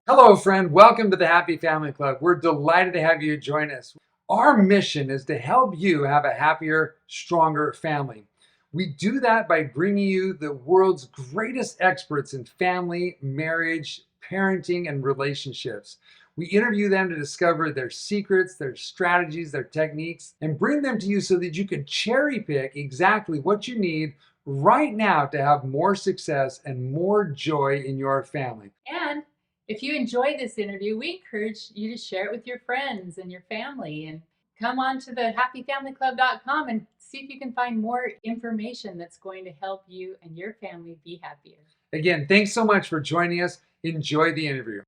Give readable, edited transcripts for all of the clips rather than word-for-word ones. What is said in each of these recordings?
Hello, friend. Welcome to the Happy Family Club. We're delighted to have you join us. Our mission is to help you have a happier, stronger family. We do that by bringing you the world's greatest experts in family, marriage, parenting, and relationships. We interview them to discover their secrets, their strategies, their techniques, and bring them to you so that you can cherry pick exactly what you need right now to have more success and more joy in your family. And if you enjoy this interview, we encourage you to share it with your friends and your family, and come on to the happyfamilyclub.com and see if you can find more information that's going to help you and your family be happier. Again, thanks so much for joining us. Enjoy the interview.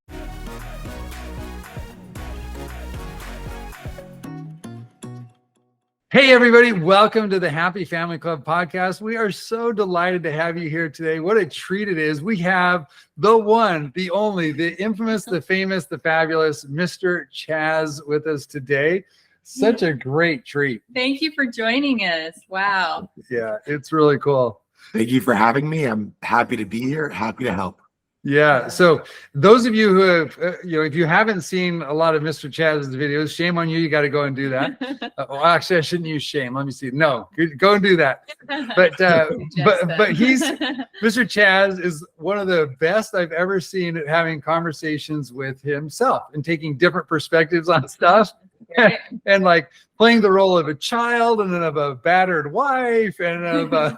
Hey, everybody. Welcome to the Happy Family Club podcast. We are so delighted to have you here today. What a treat it is. We have the one, the only, the infamous, the famous, the fabulous Mr. Chazz with us today. Such a great treat. Thank you for joining us. Wow. Yeah, it's really cool. Thank you for having me. I'm happy to be here, happy to help. Yeah. So those of you who have, if you haven't seen a lot of Mr. Chazz's videos, shame on you. You got to go and do that. Well, actually, I shouldn't use shame. Let me see. No, go and do that. But he's Mr. Chazz is one of the best I've ever seen at having conversations with himself and taking different perspectives on stuff. Right. And like playing the role of a child and then of a battered wife and of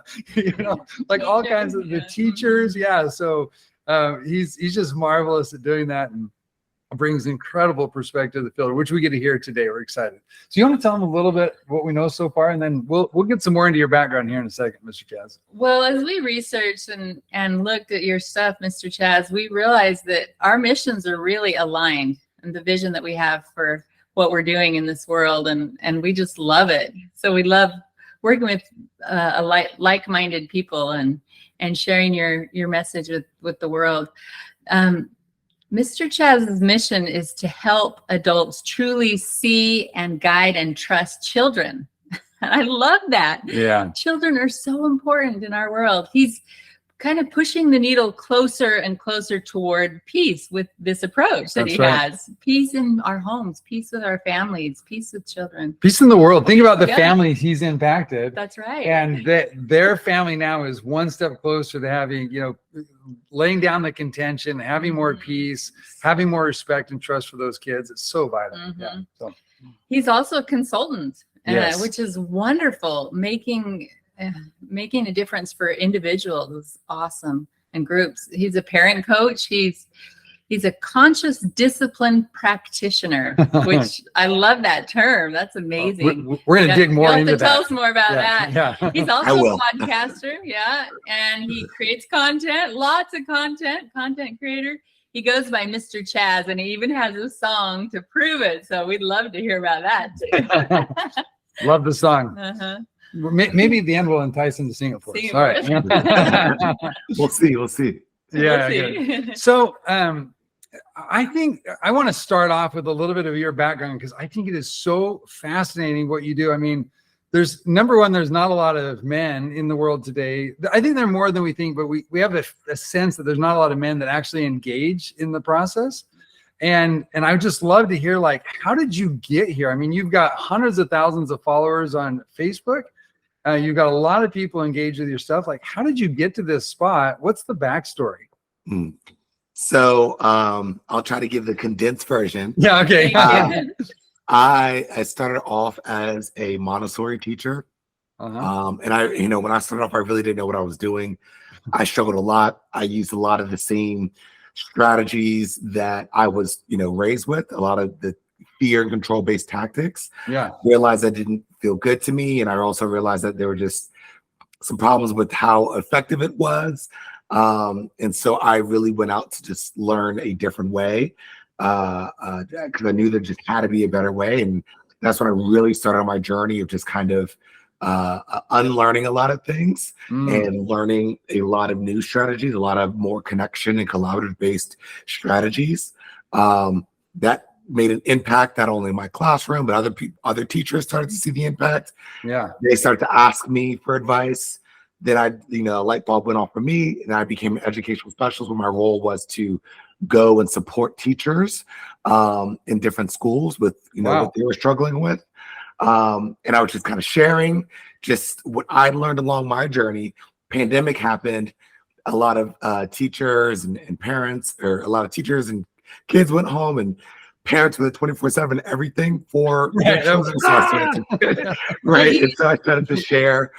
like all kinds of the teachers. Yeah. So he's just marvelous at doing that and brings incredible perspective to the field, which we get to hear today. We're excited. So you want to tell them a little bit what we know so far, and then we'll get some more into your background here in a second, Mr. Chazz. Well, as we researched and looked at your stuff, Mr. Chazz, we realized that our missions are really aligned and the vision that we have for what we're doing in this world, and we just love it. So we love working with like-minded people and sharing your message with the world. Mr. Chazz's mission is to help adults truly see and guide and trust children. And I love that. Yeah. Children are so important in our world. He's kind of pushing the needle closer and closer toward peace with this approach that has. Peace in our homes, peace with our families, peace with children. Peace in the world. Think about the families he's impacted. That's right. And their family now is one step closer to having, laying down the contention, having more peace, having more respect and trust for those kids. It's so vital. Yeah. So. He's also a consultant, which is wonderful, making a difference for individuals is awesome, and groups. He's a parent coach. He's a conscious discipline practitioner, which I love that term. That's amazing. We're going to dig more into that. Tell us more about that. Yeah. He's also a podcaster. Yeah. And he creates content, lots of content creator. He goes by Mr. Chazz, and he even has a song to prove it. So we'd love to hear about that too. Love the song. Maybe at the end we'll entice him to sing it for us. All right. We'll see. Yeah. Good. So I think I want to start off with a little bit of your background, because I think it is so fascinating what you do. I mean, there's not a lot of men in the world today. I think there are more than we think, but we have a sense that there's not a lot of men that actually engage in the process. And I would just love to hear, like, how did you get here? I mean, you've got hundreds of thousands of followers on Facebook. You've got a lot of people engaged with your stuff. Like, how did you get to this spot? What's the backstory? So I'll try to give the condensed version. Yeah. Okay. I started off as a Montessori teacher. And when I started off, I really didn't know what I was doing. I struggled a lot. I used a lot of the same strategies that I was, raised with, a lot of the fear and control based tactics. Yeah. Realized that didn't feel good to me. And I also realized that there were just some problems with how effective it was. And so I really went out to just learn a different way, because I knew there just had to be a better way. And that's when I really started on my journey of just kind of unlearning a lot of things and learning a lot of new strategies, a lot of more connection and collaborative based strategies that made an impact, not only in my classroom, but other teachers started to see the impact. Yeah. They started to ask me for advice. Then a light bulb went off for me, and I became an educational specialist, where my role was to go and support teachers in different schools with, what they were struggling with. And I was just kind of sharing just what I learned along my journey. Pandemic happened. A lot of teachers and parents, or a lot of teachers and kids went home, and parents were 24/7 everything for their children. Right. And so I started to share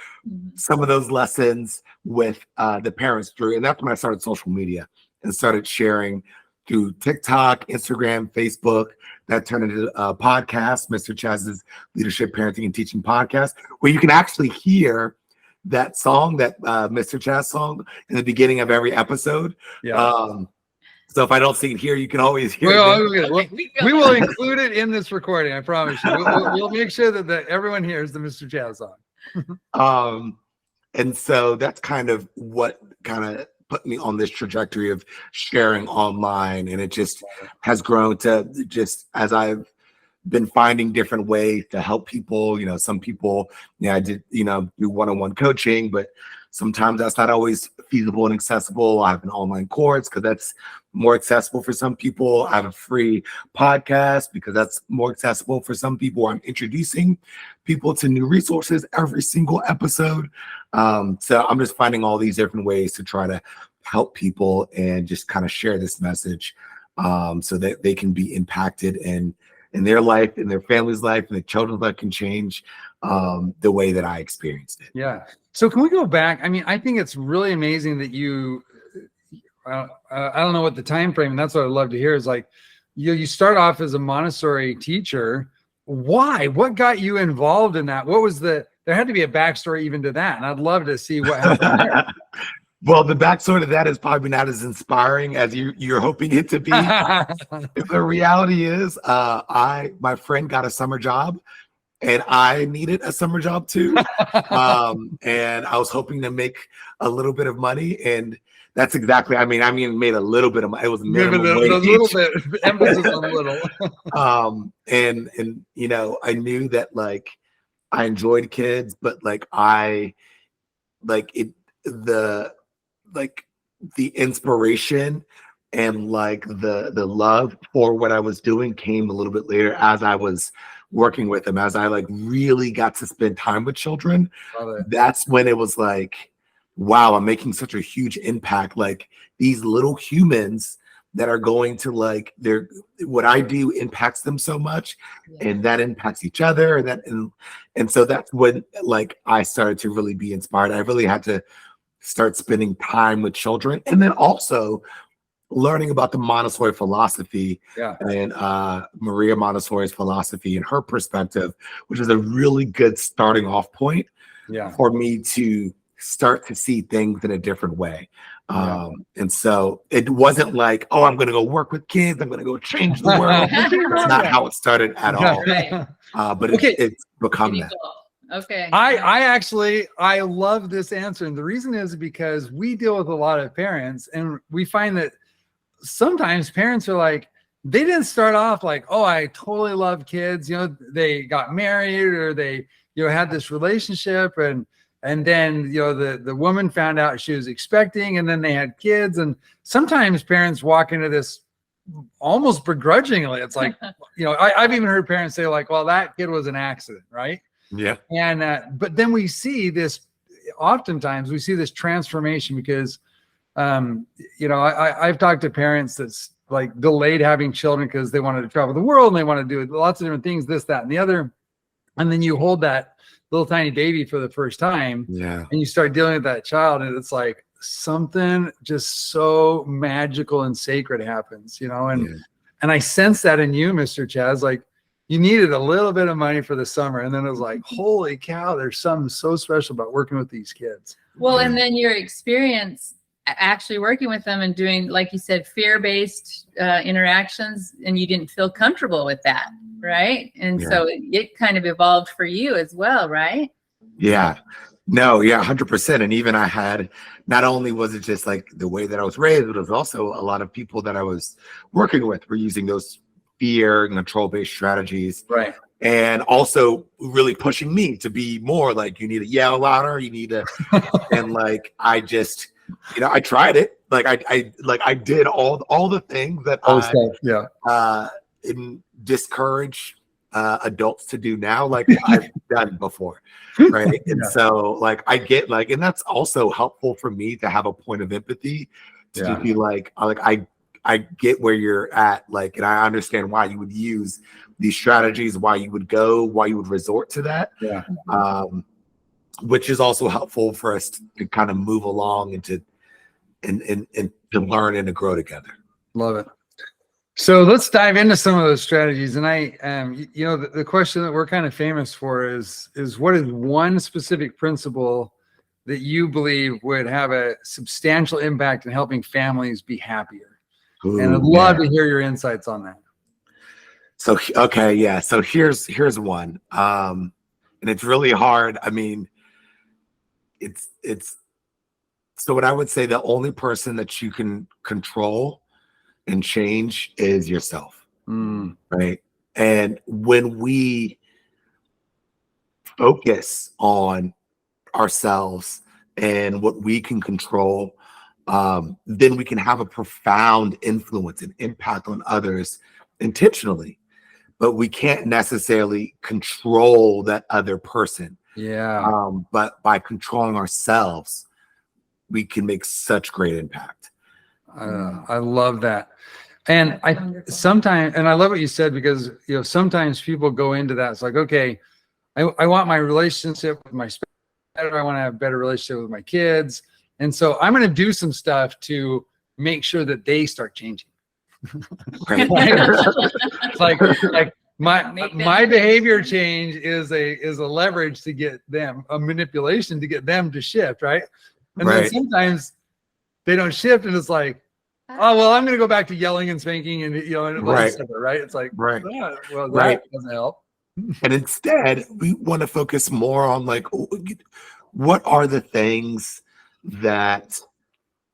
some of those lessons with the parents through, and that's when I started social media and started sharing through TikTok, Instagram, Facebook. That turned into a podcast, Mr. Chazz's Leadership, Parenting, and Teaching Podcast, where you can actually hear that song, that Mr. Chazz song, in the beginning of every episode. So if I don't sing it here, you can always hear it. We will include it in this recording. I promise you. We'll make sure that everyone hears the Mr. Chazz song. And so that's kind of what kind of put me on this trajectory of sharing online. And it just has grown to just, as I've been finding different ways to help people, some people, I did, do one-on-one coaching, but sometimes that's not always feasible and accessible. I have an online course because that's more accessible for some people. I have a free podcast because that's more accessible for some people. I'm introducing people to new resources every single episode. So I'm just finding all these different ways to try to help people and just kind of share this message so that they can be impacted in their life, in their family's life, and the children's life can change the way that I experienced it. Yeah. So can we go back? I mean, I think it's really amazing that you, I don't know what the time frame, and that's what I'd love to hear, is like, you start off as a Montessori teacher. Why? What got you involved in that? What was there had to be a backstory even to that. And I'd love to see what happened there. Well, the backstory to that is probably not as inspiring as you're hoping it to be. The reality is, my friend got a summer job, and I needed a summer job too. And I was hoping to make a little bit of money, and that's exactly. I mean, made a little bit of money. It was minimum wage. A little bit, emphasis on little. And I knew that like I enjoyed kids, but like the inspiration and like the love for what I was doing came a little bit later as I was working with them, as I like really got to spend time with children. That's when it was like, wow, I'm making such a huge impact. Like these little humans that are going to like what I do impacts them so much, and that impacts each other. And so that's when like I started to really be inspired. I really had to start spending time with children, and then also learning about the Montessori philosophy and Maria Montessori's philosophy and her perspective, which is a really good starting off point for me to start to see things in a different way. And so it wasn't like, oh, I'm going to go work with kids, I'm going to go change the world. That's not how it started at all. But it's become that. Okay. I love this answer. And the reason is because we deal with a lot of parents, and we find that sometimes parents are like, they didn't start off like, oh, I totally love kids. They got married, or they, had this relationship, and then, the woman found out she was expecting, and then they had kids. And sometimes parents walk into this almost begrudgingly. It's like, I've even heard parents say like, well, that kid was an accident. Right. Yeah. And, but then oftentimes we see this transformation because, I've talked to parents that's like delayed having children because they wanted to travel the world and they want to do lots of different things, this, that, and the other. And then you hold that little tiny baby for the first time, and you start dealing with that child, and it's like something just so magical and sacred happens, and I sense that in you, Mr. Chazz. Like, you needed a little bit of money for the summer, and then it was like, holy cow, there's something so special about working with these kids. Well, and then your experience actually working with them and doing, like you said, fear-based interactions, and you didn't feel comfortable with that, right? And so it kind of evolved for you as well, right? Yeah. No, 100%. And even I had, not only was it just like the way that I was raised, but it was also a lot of people that I was working with were using those fear and control-based strategies. Right. And also really pushing me to be more like, you need to yell louder, you need to, and like, I just I tried it. Like I did all the things that I discourage adults to do now, like I've done before, right? And so like I get like, and that's also helpful for me to have a point of empathy to just be like I get where you're at, like, and I understand why you would use these strategies, why you would resort to that. Which is also helpful for us to kind of move along and to learn and to grow together. Love it. So let's dive into some of those strategies. And the question that we're kind of famous for is what is one specific principle that you believe would have a substantial impact in helping families be happier? And I'd love to hear your insights on that. So, okay. Yeah. So here's one. And it's really hard. I mean, so what I would say, the only person that you can control and change is yourself. Right. And when we focus on ourselves and what we can control, then we can have a profound influence and impact on others intentionally, but we can't necessarily control that other person. But by controlling ourselves, we can make such great impact. I love that. And I love what you said, because sometimes people go into that. It's like, okay, I want my relationship with my spouse better. I want to have a better relationship with my kids. And so I'm going to do some stuff to make sure that they start changing. It's like my behavior change is a leverage to get them, a manipulation to get them to shift, right? And then sometimes they don't shift, and it's like, oh well, I'm going to go back to yelling and spanking and right? It's like that doesn't help. And instead, we want to focus more on like, what are the things that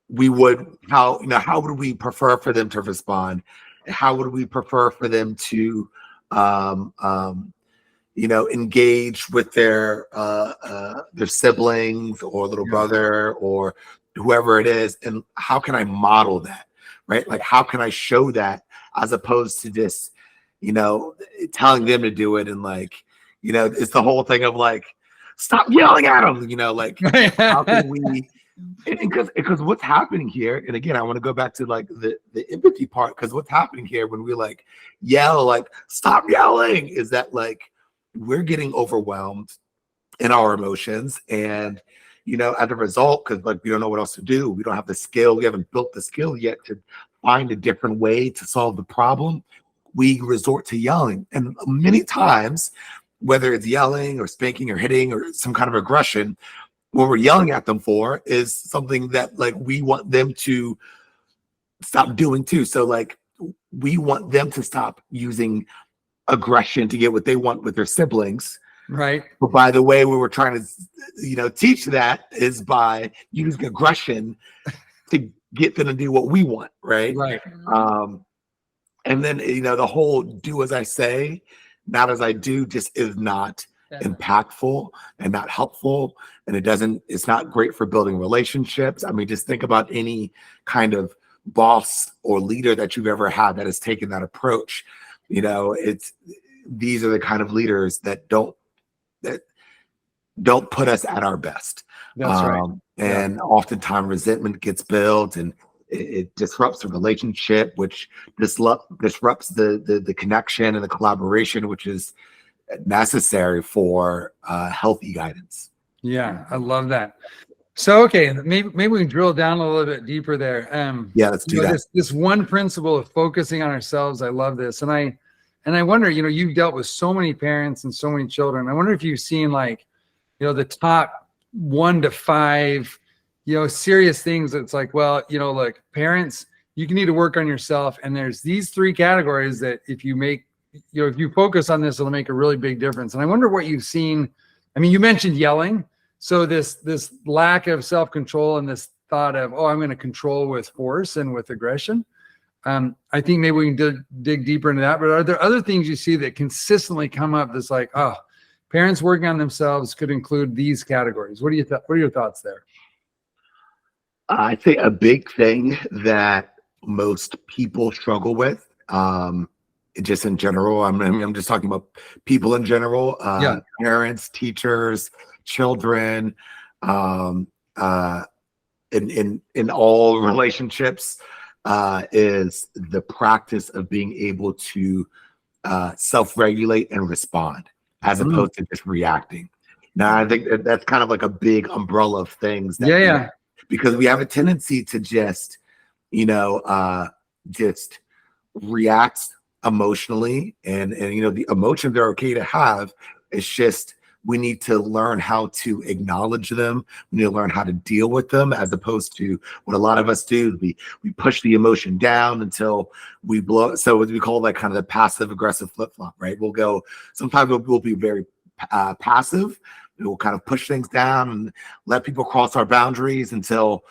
we would how would we prefer for them to respond? How would we prefer for them to engage with their siblings or little brother or whoever it is, and how can I model that, right? Like, how can I show that, as opposed to just telling them to do it, and like it's the whole thing of like, stop yelling at them, like how can we? Because what's happening here, and again, I want to go back to like the empathy part, because what's happening here when we like yell, like stop yelling, is that like we're getting overwhelmed in our emotions, and as a result, because like we don't know what else to do, we don't have the skill, we haven't built the skill yet to find a different way to solve the problem, we resort to yelling. And many times, whether it's yelling or spanking or hitting or some kind of aggression, what we're yelling at them for is something that like we want them to stop doing too. So like we want them to stop using aggression to get what they want with their siblings. Right. But by the way, we were trying to, teach that is by using aggression to get them to do what we want. Right. Right. And then, the whole do as I say, not as I do, just is not impactful and not helpful. And it's not great for building relationships. I mean, just think about any kind of boss or leader that you've ever had that has taken that approach. These are the kind of leaders that don't put us at our best. That's right. And oftentimes resentment gets built, and it disrupts the relationship, which disrupts the connection and the collaboration, which is necessary for healthy guidance. Yeah, I love that. So, okay, maybe we can drill down a little bit deeper there. Let's do that. This one principle of focusing on ourselves, I love this. And I wonder, you've dealt with so many parents and so many children. I wonder if you've seen like, the top 1 to 5, serious things. It's like, well, like parents, you need to work on yourself. And there's these 3 categories that if you make, if you focus on this, it'll make a really big difference. And I wonder what you've seen. I mean, you mentioned yelling. So this lack of self-control and this thought of, oh, I'm going to control with force and with aggression. I think maybe we can dig deeper into that. But are there other things you see that consistently come up that's like, oh, parents working on themselves could include these categories? What are your thoughts there? I think a big thing that most people struggle with, just in general, I'm just talking about people in general, Yeah. parents, teachers, children, um, in all relationships, is the practice of being able to self-regulate and respond as Mm. opposed to just reacting. Now, I think that's kind of like a big umbrella of things that Yeah. because we have a tendency to just, just react emotionally, and the emotions are okay to have. It's just we need to learn how to acknowledge them. We need to learn how to deal with them, as opposed to what a lot of us do. We push the emotion down until we blow. So what we call that kind of the passive aggressive flip flop, right? Sometimes we'll be very passive. We'll kind of push things down and let people cross our boundaries until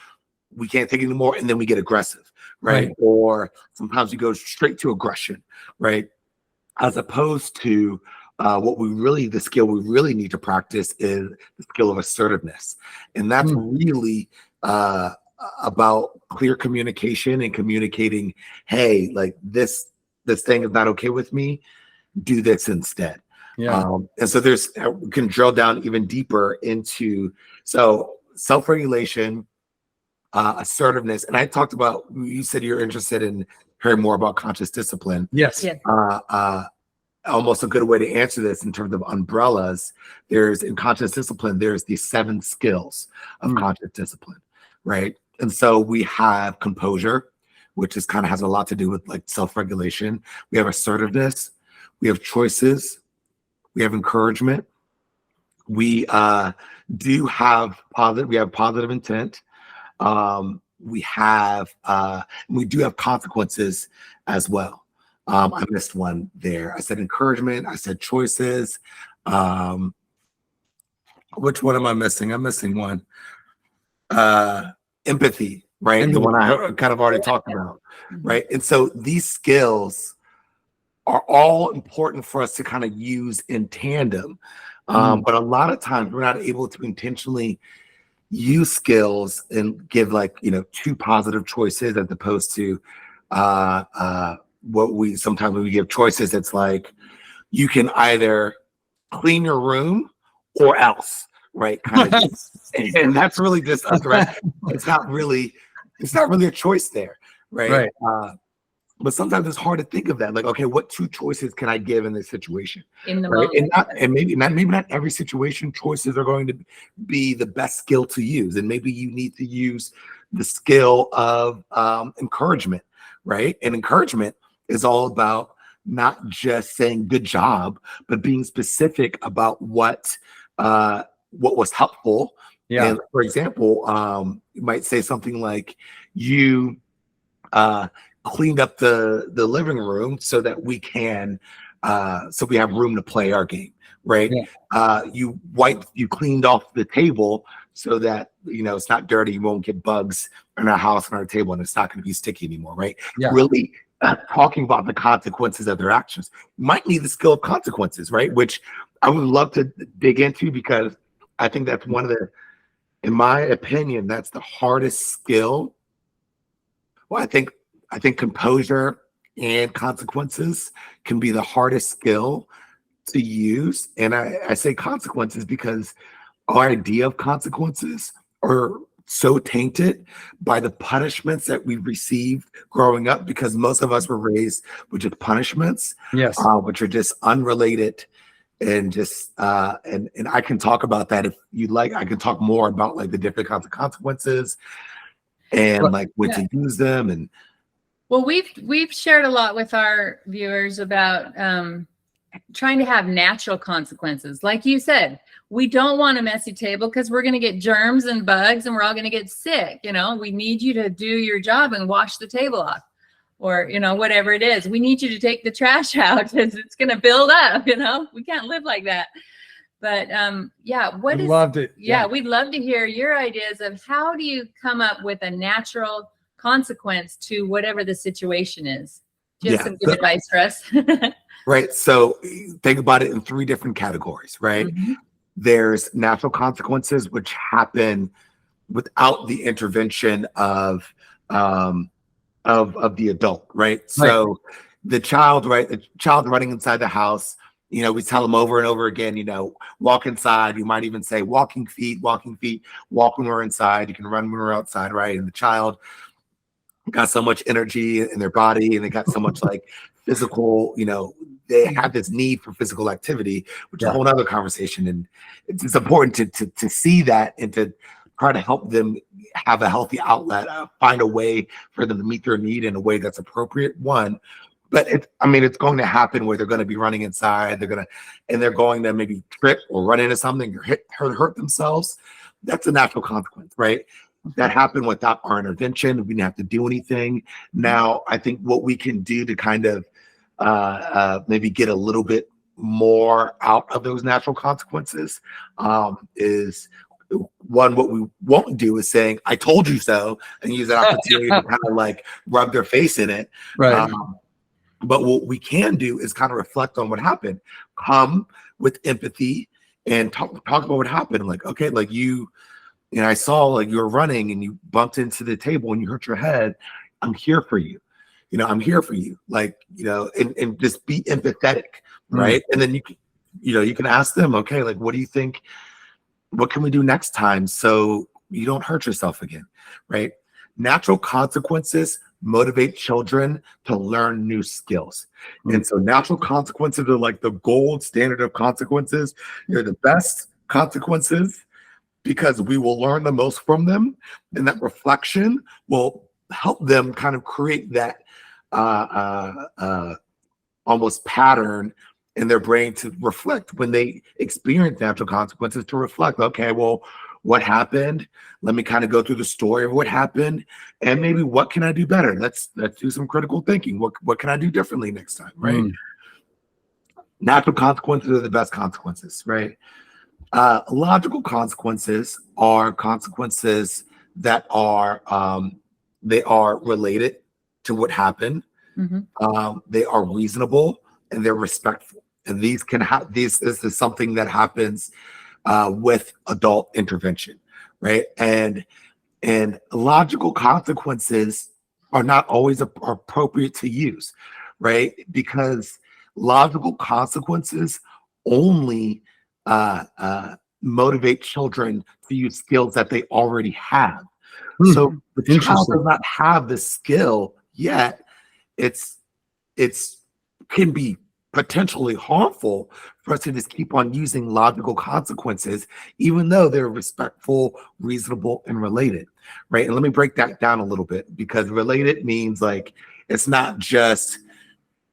we can't take it anymore, and then we get aggressive, right? Or sometimes we go straight to aggression, right? As opposed to the skill we really need to practice is the skill of assertiveness. And that's really about clear communication and communicating, hey, like this thing is not okay with me, do this instead. Yeah. And so we can drill down even deeper into self-regulation, assertiveness. And I talked about, you said you're interested in hearing more about conscious discipline. Yes. Almost a good way to answer this in terms of umbrellas. In conscious discipline, there's the 7 skills of conscious discipline, right? And so we have composure, which is kind of has a lot to do with like self-regulation. We have assertiveness, we have choices, we have encouragement. We do have positive intent. We do have consequences as well. I missed one there. I said encouragement. I said choices. Which one am I missing? I'm missing one. Empathy, right? The one I kind of already talked about, right? And so these skills are all important for us to kind of use in tandem. But a lot of times we're not able to intentionally use skills and give 2 positive choices, as opposed to sometimes when we give choices, it's like you can either clean your room or else, right? Kind of, and that's really just us, right? It's not really a choice there, right? But sometimes it's hard to think of that. Like, okay, what 2 choices can I give in this situation? In the right? moment. And maybe not every situation choices are going to be the best skill to use. And maybe you need to use the skill of encouragement, right? And encouragement is all about not just saying good job, but being specific about what was helpful. Yeah. And for example, you might say something like, you cleaned up the living room so that we have room to play our game, right? Yeah. You cleaned off the table so that it's not dirty, you won't get bugs in our house, on our table, and it's not going to be sticky anymore, right? Yeah. Really talking about the consequences of their actions. You might need the skill of consequences, right? Which I would love to dig into, because I think that's in my opinion, that's the hardest skill. Well, I think composure and consequences can be the hardest skill to use. And I say consequences because our idea of consequences are so tainted by the punishments that we received growing up, because most of us were raised with just punishments, Yes. Which are just unrelated. And just and I can talk about that if you'd like. I can talk more about like the different kinds of consequences and like when to use them. And well, we've shared a lot with our viewers about trying to have natural consequences. Like you said, we don't want a messy table because we're going to get germs and bugs and we're all going to get sick. We need you to do your job and wash the table off, or, whatever it is. We need you to take the trash out because it's going to build up. We can't live like that. But Loved it. Yeah, we'd love to hear your ideas of how do you come up with a natural consequence to whatever the situation is. Just some good advice for us. Right. So think about it in 3 different categories, right? Mm-hmm. There's natural consequences, which happen without the intervention of the adult, right? So the child, right? The child running inside the house, you know, we tell them over and over again, you know, walk inside. You might even say walking feet, walk when we're inside. You can run when we're outside, right? And the child got so much energy in their body and they got so much like physical, you know, they have this need for physical activity, which is a whole other conversation. And it's important to see that and to try to help them have a healthy outlet, find a way for them to meet their need in a way that's appropriate. One, but it's going to happen where they're going to be running inside. They're going to maybe trip or run into something or hurt themselves. That's a natural consequence, right? That happened without our intervention. We didn't have to do anything. Now, I think what we can do to kind of maybe get a little bit more out of those natural consequences is one, what we won't do is saying, I told you so, and use that opportunity to kind of like rub their face in it. Right. But what we can do is kind of reflect on what happened, come with empathy and talk about what happened. Like, okay, like I saw like you were running and you bumped into the table and you hurt your head. I'm here for you. You know, I'm here for you. Like, you know, and just be empathetic, right? And then you can ask them, okay, like, what do you think? What can we do next time so you don't hurt yourself again, right? Natural consequences motivate children to learn new skills. And so natural consequences are like the gold standard of consequences. They're the best consequences because we will learn the most from them. And that reflection will help them kind of create that almost pattern in their brain to reflect when they experience natural consequences, to reflect, okay, well, what happened? Let me kind of go through the story of what happened and maybe what can I do better? Let's do some critical thinking. What can I do differently next time, right? Natural consequences are the best consequences, right? Logical consequences are consequences that are they are related to what happened. They are reasonable and they're respectful. And these this is something that happens with adult intervention, right? And logical consequences are not always appropriate to use, right? Because logical consequences only motivate children to use skills that they already have. So the child does not have the skill yet. It's can be potentially harmful for us to just keep on using logical consequences, even though they're respectful, reasonable, and related, right? And let me break that down a little bit, because related means like, it's not just,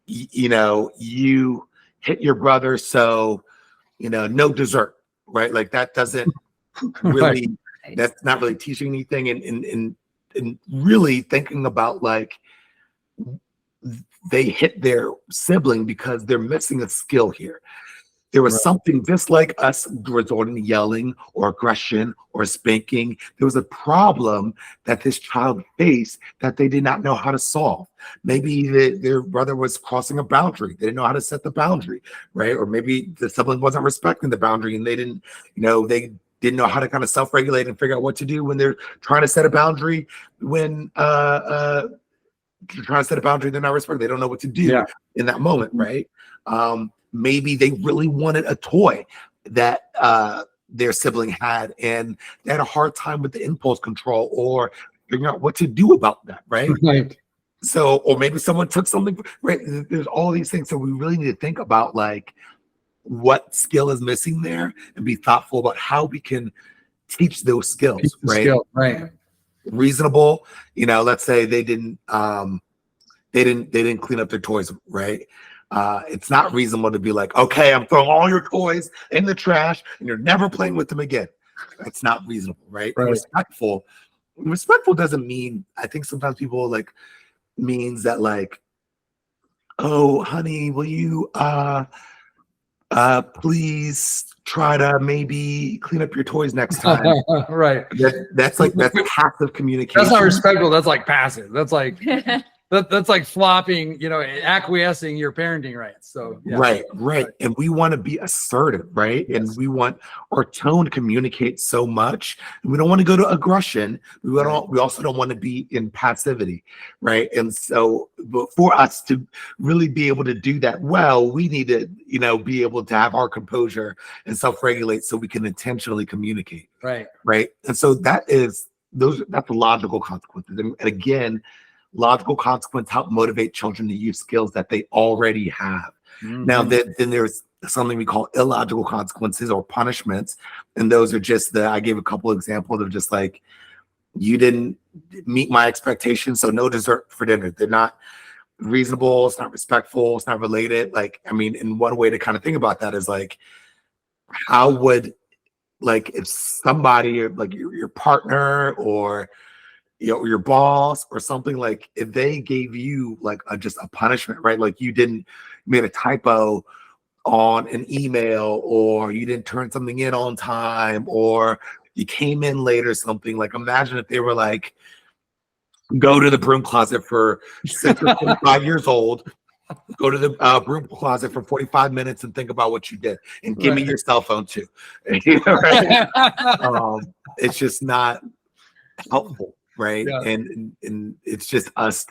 you hit your brother, so, no dessert, right? Like that doesn't really, that's not really teaching anything. And really thinking about like, they hit their sibling because they're missing a skill here. There was something just like us resorting to yelling or aggression or spanking. There was a problem that this child faced that they did not know how to solve. Maybe their brother was crossing a boundary. They didn't know how to set the boundary, right? Or maybe the sibling wasn't respecting the boundary and they didn't know how to kind of self-regulate and figure out what to do when they're trying to set a boundary trying to set a boundary they're not respecting. They don't know what to do in that moment, right? Maybe they really wanted a toy that their sibling had, and they had a hard time with the impulse control or figuring out what to do about that, right? So, or maybe someone took something, right? There's all these things. So we really need to think about like what skill is missing there and be thoughtful about how we can teach those skills, right? Reasonable, let's say they didn't clean up their toys, right? It's not reasonable to be like, okay, I'm throwing all your toys in the trash and you're never playing with them again. That's not reasonable, right? Respectful doesn't mean, I think sometimes people like means that like, oh honey, will you please try to maybe clean up your toys next time. Right. That's passive communication. That's not respectful. That's like passive. That's like that's like flopping, acquiescing your parenting rights. So yeah. Right. And we want to be assertive, right? Yes. And we want our tone to communicate so much. And we don't want to go to aggression. We also don't want to be in passivity, right? And so, but for us to really be able to do that well, we need to, be able to have our composure and self-regulate so we can intentionally communicate. Right. And so that's the logical consequences. And again, logical consequence help motivate children to use skills that they already have. Mm-hmm. Now, then there's something we call illogical consequences or punishments. And those are just I gave a couple examples of just like, you didn't meet my expectations, so no dessert for dinner. They're not reasonable. It's not respectful. It's not related. Like, I mean, and one way to kind of think about that is like, how would, like, if somebody like your partner or your boss or something, like if they gave you like just a punishment, right? Like you made a typo on an email, or you didn't turn something in on time, or you came in late or something. Like imagine if they were like, go to the broom closet for 6 or 25 years old, go to the broom closet for 45 minutes and think about what you did, and give me your cell phone too. Right? It's just not helpful. Right. Yeah. And it's just us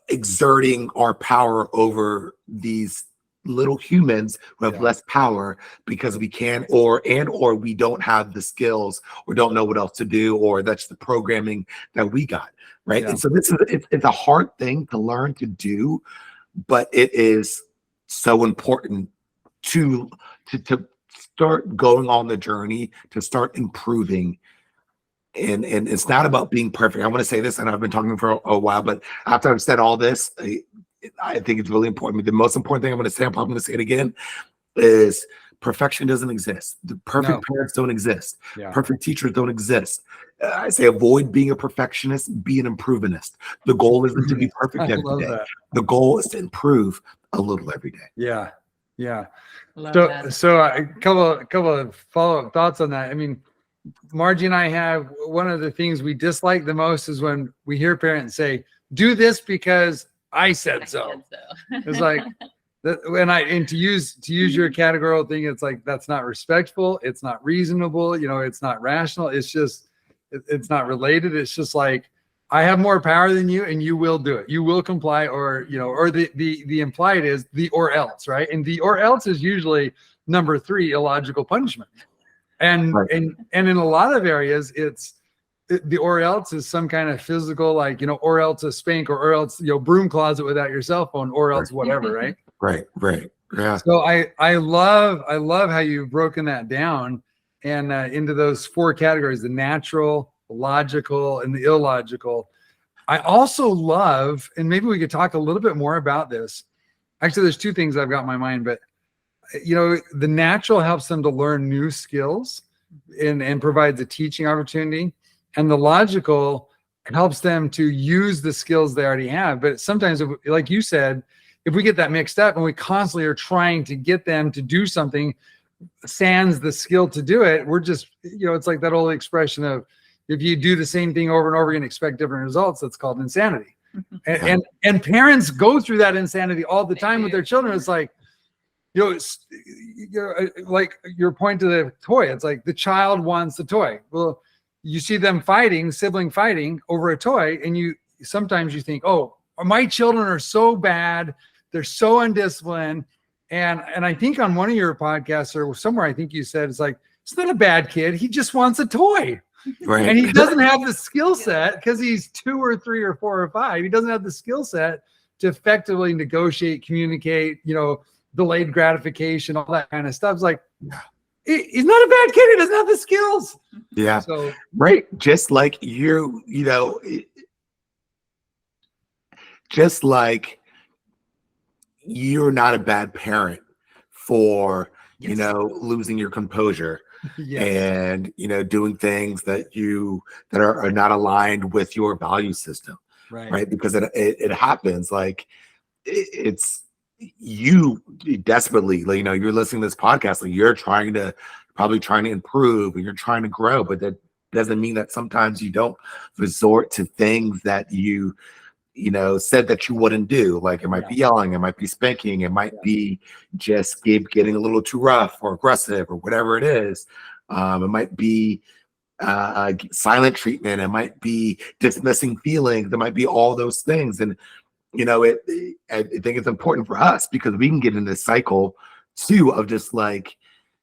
exerting our power over these little humans who have less power because we can or we don't have the skills or don't know what else to do, or that's the programming that we got. Right. Yeah. And so it's a hard thing to learn to do, but it is so important to start going on the journey, to start improving. And it's not about being perfect. I want to say this, and I've been talking for a while, but after I've said all this, I think it's really important. The most important thing I'm going to say, I'm probably going to say it again, is perfection doesn't exist. The perfect parents don't exist. Yeah. Perfect teachers don't exist. I say avoid being a perfectionist, be an improvementist. The goal isn't to be perfect every day. That. The goal is to improve a little every day. Yeah. So a couple of follow-up thoughts on that. I mean, Margie and I have one of the things we dislike the most is when we hear parents say, do this because I said so. It's like, and to use your categorical thing, it's like, that's not respectful. It's not reasonable. It's not rational. It's just, it's not related. It's just like, I have more power than you and you will do it. You will comply, or the implied is the or else, right? And the or else is usually number 3, illogical punishment. And in a lot of areas, the or else is some kind of physical, like, or else a spank, or else, broom closet without your cell phone, or else whatever, right? Right. Yeah. So I love how you've broken that down and into those 4 categories: the natural, the logical, and the illogical. I also love, and maybe we could talk a little bit more about this. Actually, there's 2 things I've got in my mind, but the natural helps them to learn new skills and provides a teaching opportunity. And the logical helps them to use the skills they already have. But sometimes, like you said, if we get that mixed up and we constantly are trying to get them to do something, sans the skill to do it, we're just, it's like that old expression of, if you do the same thing over and over again and expect different results, that's called insanity. And parents go through that insanity all the time with their children. It's like, like your point to the toy, it's like the child wants the toy. Well, you see them sibling fighting over a toy, and sometimes you think, oh, my children are so bad, they're so undisciplined. And I think on one of your podcasts or somewhere, I think you said, it's like, it's not a bad kid, he just wants a toy. Right. And he doesn't have the skill set because he's 2 or 3 or 4 or 5. He doesn't have the skill set to effectively negotiate, communicate, delayed gratification, all that kind of stuff. It's like, he's not a bad kid. He doesn't have the skills. Yeah. So, right. Just like just like you're not a bad parent for, losing your composure. Yes. And, doing things that are not aligned with your value system. Right. Because it happens. Like it's, you desperately, you're listening to this podcast, like you're probably trying to improve and you're trying to grow, but that doesn't mean that sometimes you don't resort to things that you said that you wouldn't do. Like it might be yelling, it might be spanking, it might be just getting a little too rough or aggressive or whatever it is. It might be silent treatment. It might be dismissing feelings. It might be all those things. And, I think it's important for us because we can get in this cycle too of just like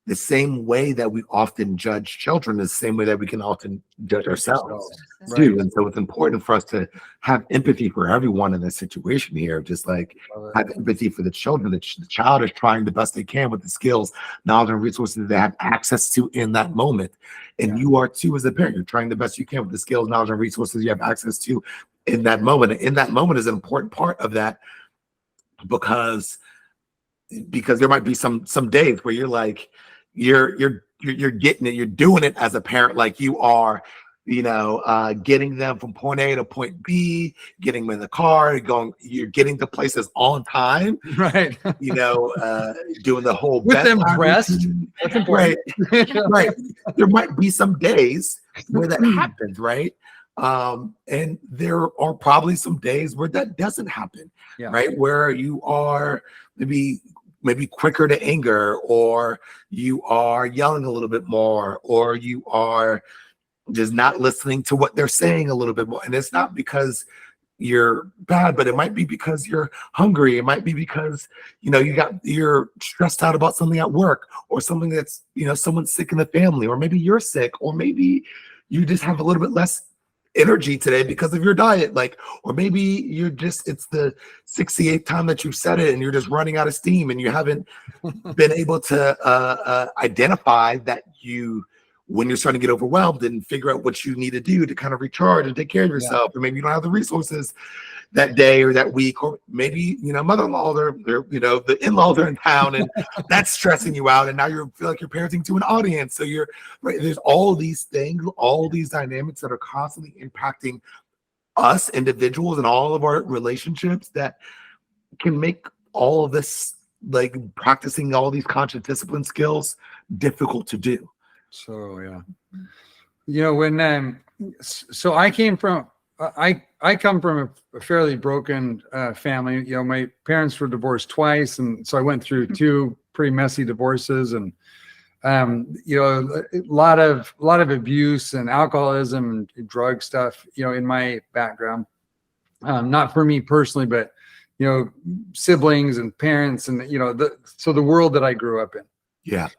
the same way that we often judge children is the same way that we can often judge ourselves too. And so it's important for us to have empathy for everyone in this situation here. Just like have empathy for the children. The child is trying the best they can with the skills, knowledge, and resources they have access to in that moment. And you are too as a parent. You're trying the best you can with the skills, knowledge, and resources you have access to in that moment. And in that moment is an important part of that because there might be some days where you're like, you're getting it, you're doing it as a parent, like you are, getting them from point A to point B, getting them in the car, you're getting to places on time, right? Doing the whole with them dressed. That's important. Right. There might be some days where that happens, right? And there are probably some days where that doesn't happen, right? Where you are maybe quicker to anger, or you are yelling a little bit more, or you are just not listening to what they're saying a little bit more. And it's not because you're bad, but it might be because you're hungry. It might be because, you're stressed out about something at work, or something that's, someone's sick in the family, or maybe you're sick, or maybe you just have a little bit less energy today because of your diet, or maybe it's the 68th time that you've said it and you're just running out of steam and you haven't been able to identify that when you're starting to get overwhelmed and figure out what you need to do to kind of recharge and take care of yourself. Or maybe you don't have the resources that day or that week, or maybe, mother-in-law, the in-laws are in town and that's stressing you out. And now you feel like you're parenting to an audience. So there's all these things, all these dynamics that are constantly impacting us individuals and all of our relationships that can make all of this, like practicing all these conscious discipline skills, difficult to do. So, so I come from a fairly broken family. My parents were divorced twice, and so I went through two pretty messy divorces, and a lot of abuse and alcoholism and drug stuff. In my background, not for me personally, but siblings and parents, and so the world that I grew up in. Yeah.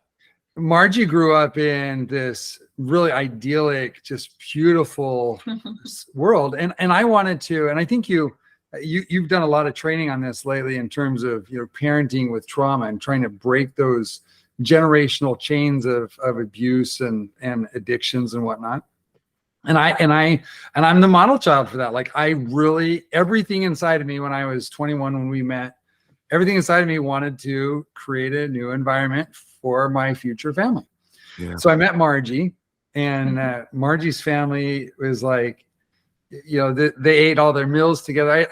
Margie grew up in this really idyllic, just beautiful world. And I wanted to, and I think you've done a lot of training on this lately in terms of, parenting with trauma and trying to break those generational chains of abuse and addictions and whatnot. And I'm the model child for that. Like everything inside of me when I was 21, when we met, everything inside of me wanted to create a new environment for my future family. Yeah. So I met Margie, and Margie's family was like, they ate all their meals together.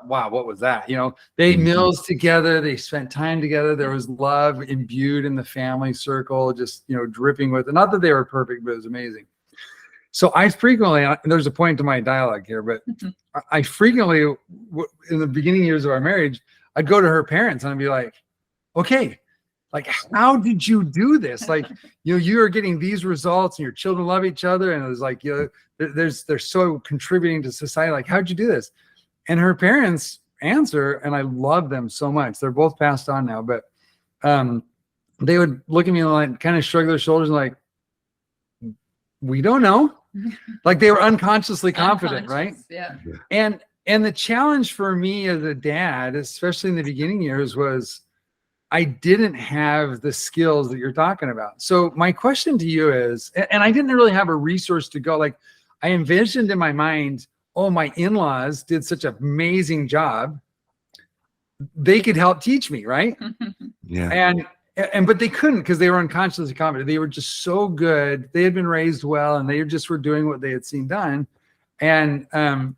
Wow, what was that? They ate meals together. They spent time together. There was love imbued in the family circle, just, dripping with it. Not that they were perfect, but it was amazing. So I frequently, there's a point to my dialogue here, but I frequently, in the beginning years of our marriage, I'd go to her parents and I'd be like, okay, like, how did you do this? Like, you are getting these results and your children love each other. And it was like, they're so contributing to society. Like, how'd you do this? And her parents answer, and I love them so much. They're both passed on now, but they would look at me and like kind of shrug their shoulders and like, we don't know. Like they were unconsciously confident, right? Yeah. And the challenge for me as a dad, especially in the beginning years, was I didn't have the skills that you're talking about. So my question to you is, and I didn't really have a resource to go, like I envisioned in my mind, oh, my in-laws did such an amazing job. They could help teach me, right? Yeah. But they couldn't because they were unconsciously confident. They were just so good. They had been raised well, and they just were doing what they had seen done. And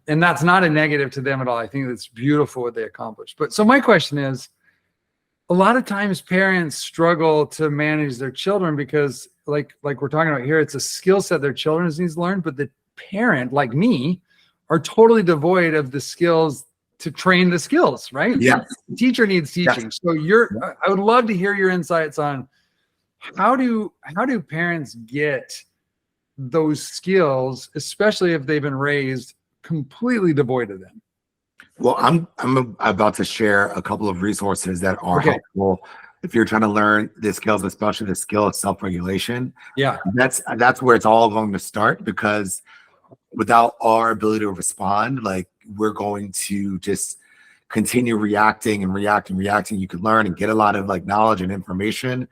that's not a negative to them at all. I think it's beautiful what they accomplished. But so my question is, a lot of times parents struggle to manage their children because like we're talking about here, it's a skill set their children needs to learn, but the parent, like me, are totally devoid of the skills to train the skills, right? Yeah. The teacher needs teaching. Yes. So I would love to hear your insights on how do parents get those skills, especially if they've been raised completely devoid of them. Well, I'm about to share a couple of resources that are Okay. helpful if you're trying to learn the skills, especially the skill of self-regulation. Yeah. That's where it's all going to start, because without our ability to respond, like, we're going to just continue reacting and reacting. You can learn and get a lot of like knowledge and information,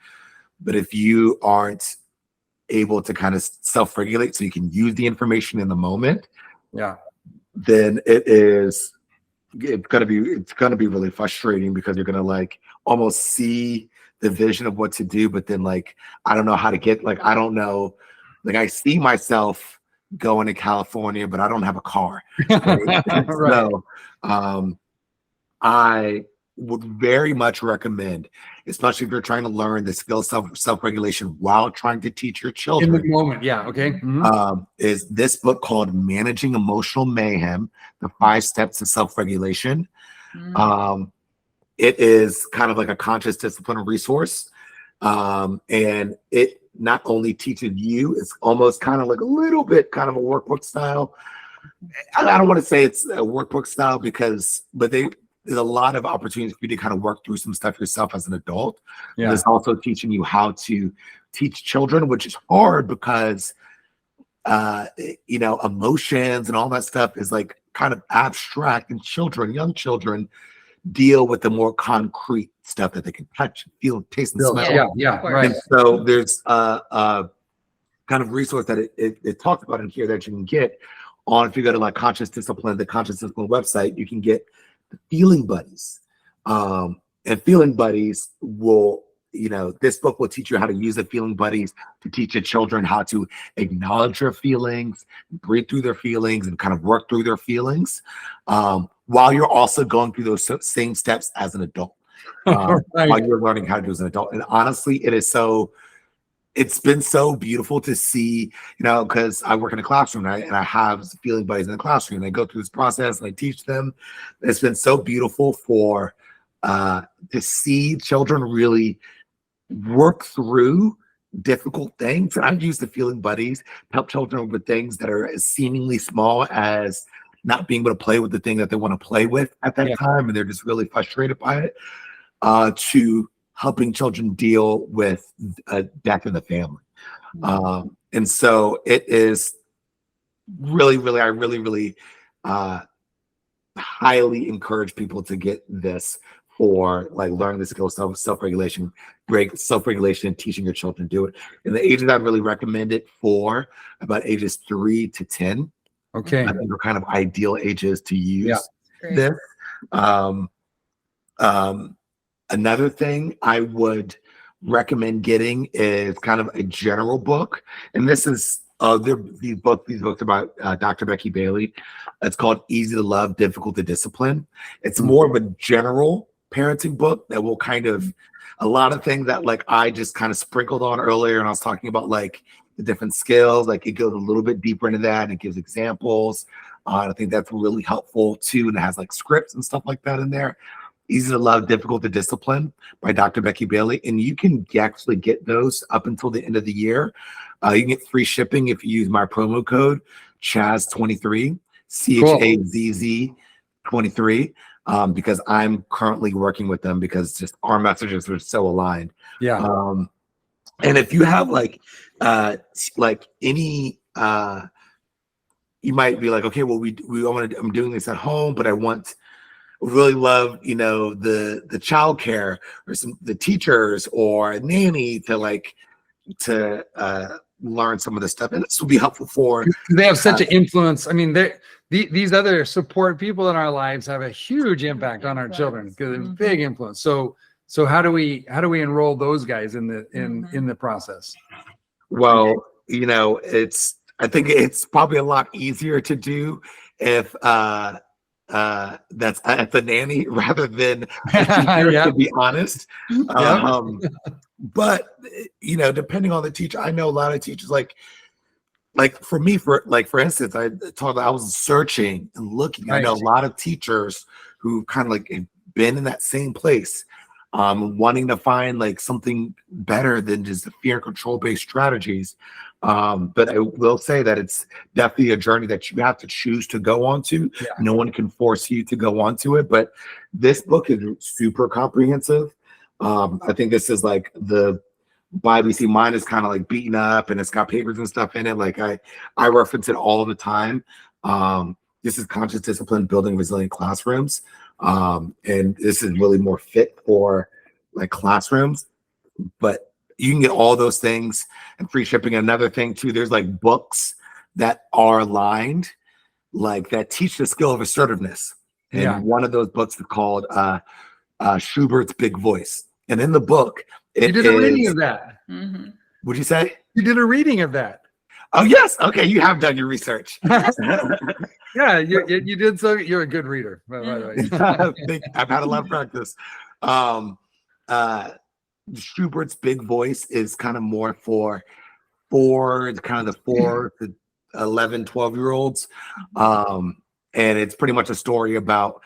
but if you aren't able to kind of self-regulate so you can use the information in the moment, Yeah. then it's gonna be really frustrating, because you're gonna like almost see the vision of what to do, but then like I don't know how to get, like, I don't know, like, I see myself going to California, but I don't have a car. Right? Right. So I would very much recommend, especially if you're trying to learn the skill of self-regulation while trying to teach your In children, the moment. Yeah. Okay. Mhm. is this book called Managing Emotional Mayhem, The 5 Steps to Self-Regulation. It is kind of like a conscious discipline resource. And it not only teaches you, it's almost kind of like a little bit kind of a workbook style. I don't want to say it's a workbook style but there's a lot of opportunities for you to kind of work through some stuff yourself as an adult. Yeah. It's also teaching you how to teach children, which is hard because, emotions and all that stuff is like kind of abstract, and young children deal with the more concrete stuff that they can touch, feel, taste, and smell. Yeah. Yeah. Right. And so there's a kind of resource that it talks about in here that you can get on, if you go to like the Conscious Discipline website, you can get the Feeling Buddies. And Feeling Buddies will, this book will teach you how to use the Feeling Buddies to teach your children how to acknowledge their feelings, breathe through their feelings, and kind of work through their feelings, while you're also going through those same steps as an adult, Right. while you're learning how to do as an adult. And honestly, it's been so beautiful to see, because I work in a classroom, and I have Feeling Buddies in the classroom. They go through this process and I teach them. It's been so beautiful to see children really work through difficult things. And I've used the Feeling Buddies to help children with things that are as seemingly small as not being able to play with the thing that they want to play with at that time, and they're just really frustrated by it, to helping children deal with death in the family. And so it is really, I really highly encourage people to get this for like learning the skills of self-regulation, and teaching your children to do it. And the ages I'd really recommend it for, about ages 3 to 10. Okay. I think are kind of ideal ages to use Great. this. Another thing I would recommend getting is kind of a general book, and this is these books about Dr. Becky Bailey. It's called Easy to Love, Difficult to Discipline. It's more of a general parenting book that will kind of, a lot of things that like I just kind of sprinkled on earlier, and I was talking about like the different skills, like it goes a little bit deeper into that, and it gives examples. I think that's really helpful too, and it has like scripts and stuff like that in there. Easy to Love, Difficult to Discipline by Dr. Becky Bailey. And you can actually get those up until the end of the year. You can get free shipping if you use my promo code Chazz23, CHAZZ 23, because I'm currently working with them because just our messages are so aligned. Yeah. And if you have like any, you might be like, okay, well, I'm doing this at home, but I really love, the childcare or the teachers or a nanny to learn some of this stuff. And this will be helpful for, they have such an influence. I mean, these other support people in our lives have a huge impact on our children, because they're a big influence. So how do we enroll those guys in the process? Well, I think it's probably a lot easier to do if that's at the nanny rather than the teacher, to be honest. But depending on the teacher, I know a lot of teachers, like like for me, for instance, I was searching and looking. I know a lot of teachers who kind of like have been in that same place, wanting to find like something better than just the fear and control based strategies. But I will say that it's definitely a journey that you have to choose to go onto. Yeah. No one can force you to go onto it, but this book is super comprehensive. I think this is like the Bible. You see, mine is kind of like beaten up and it's got papers and stuff in it. Like I reference it all the time. This is Conscious Discipline Building Resilient Classrooms. And this is really more fit for like classrooms, but you can get all those things and free shipping. Another thing too, there's like books that are aligned, like that teach the skill of assertiveness. And one of those books is called Schubert's Big Voice. And in the book, you did a reading of that. Mm-hmm. What'd you say? You did a reading of that. Oh yes. Okay, you have done your research. Yeah, you did. So you're a good reader, by the way. I've had a lot of practice. Schubert's Big Voice is kind of more for kind of the 4 to 11, 12-year-olds. And it's pretty much a story about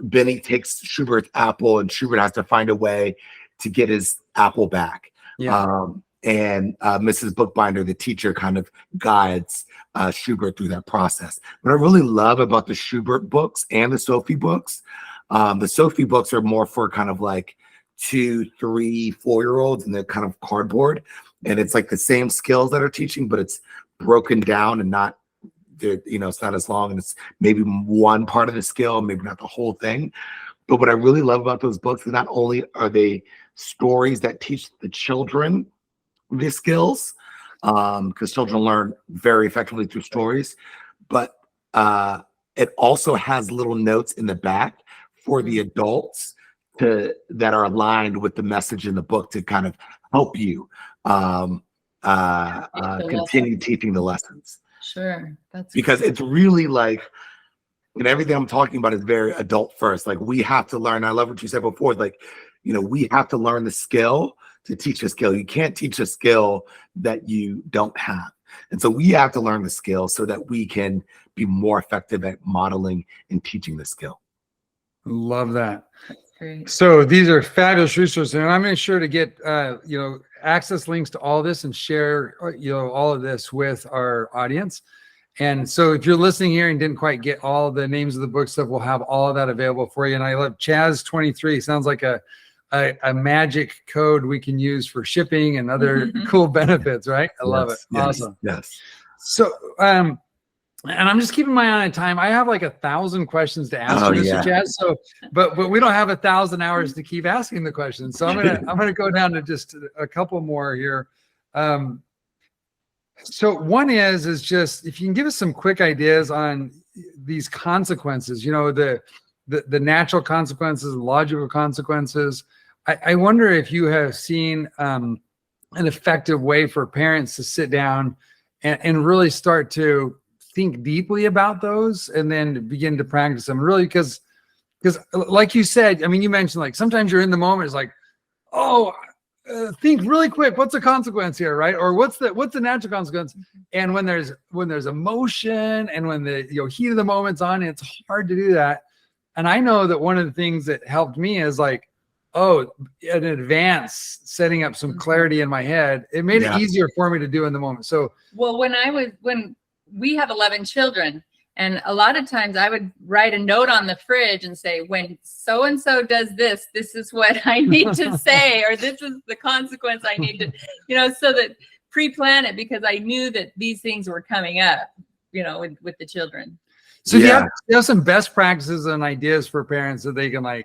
Benny takes Schubert's apple and Schubert has to find a way to get his apple back. And Mrs. Bookbinder, the teacher, kind of guides Schubert through that process. What I really love about the Schubert books and the Sophie books, the Sophie books are more for kind of like 2, 3, 4-year-olds, and they're kind of cardboard. And it's like the same skills that are teaching, but it's broken down and not, it's not as long, and it's maybe one part of the skill, maybe not the whole thing. But what I really love about those books is not only are they stories that teach the children the skills, because children learn very effectively through stories, but it also has little notes in the back for the adults that are aligned with the message in the book to kind of help you continue teaching the lessons. Sure. Because it's really like, and everything I'm talking about is very adult first. Like we have to learn. I love what you said before. Like, we have to learn the skill to teach a skill. You can't teach a skill that you don't have. And so we have to learn the skill so that we can be more effective at modeling and teaching the skill. Love that. That's great. So these are fabulous resources, and I'm going to sure to get access links to all this and share all of this with our audience. And so if you're listening here and didn't quite get all the names of the book stuff, we'll have all of that available for you. And I love Chazz 23. Sounds like a magic code we can use for shipping and other cool benefits, right? I love it. Awesome. Yes. So, and I'm just keeping my eye on time. I have like 1,000 questions to ask you, Mr. Chazz. So, but we don't have 1,000 hours to keep asking the questions. So I'm gonna go down to just a couple more here. So one is just if you can give us some quick ideas on these consequences. The natural consequences, logical consequences. I wonder if you have seen an effective way for parents to sit down and really start to think deeply about those and then begin to practice them. Really, because like you said, you mentioned like sometimes you're in the moment. It's like, think really quick. What's the consequence here, right? Or what's the natural consequence? And when there's emotion and when the heat of the moment's on, it's hard to do that. And I know that one of the things that helped me is like, in advance, setting up some clarity in my head. It made it easier for me to do in the moment. So, well, when we have 11 children, and a lot of times I would write a note on the fridge and say, when so-and-so does this, this is what I need to say, or this is the consequence I need to, so that pre-plan it, because I knew that these things were coming up, with the children. So you have some best practices and ideas for parents that they can